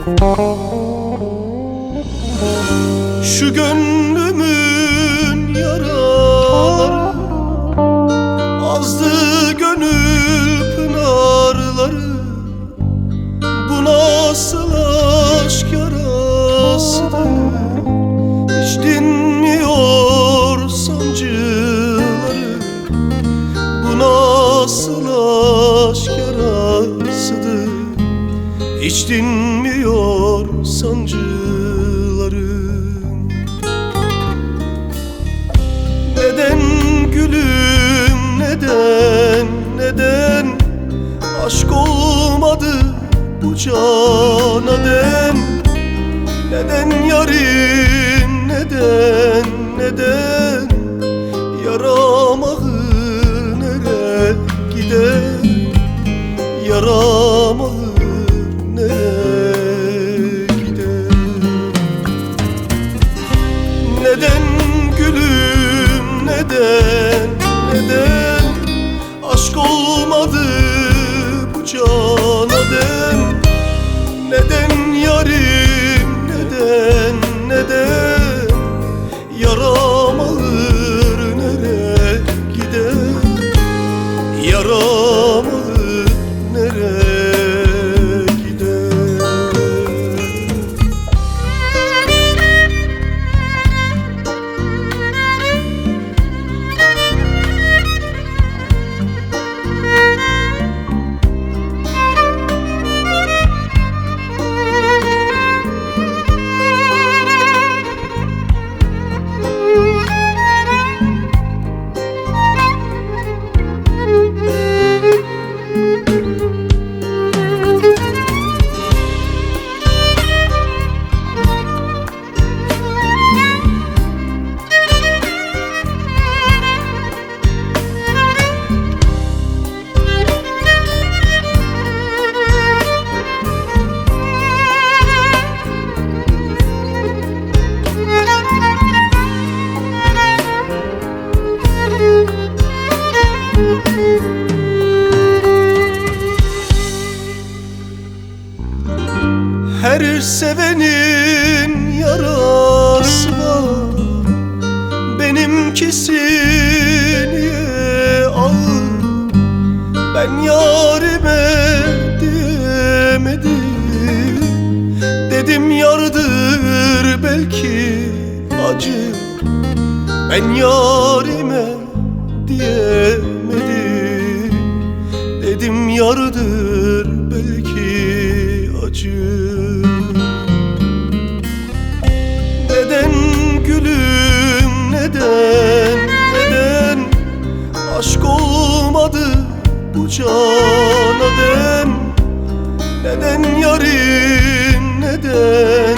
Şu gönlümün yaraları, azdı gönül pınarları. Bu nasıl aşk yarasıdır, hiç dinmiyor sancıları. Bu nasıl aşk yarasıdır, hiç dinmiyor sancıları. Neden gülüm, neden aşk olmadı bu cana den? Neden yarim, neden yaram ağır nereye gider? Yaram ağır nereye gider? Neden gülüm, neden aşk olmadı bu cana den? Neden yarim, neden yaram ağır nereye gider? Yaram ağır nereye gider? Her sevenin yarası var, benimkisi niye ağır? Ben yarime diyemedim, dedim yardır belki acı. Ben yarime diyemedim, dedim yardır belki acı. Neden gülüm, neden aşk olmadı bu cana den? Neden yarim, neden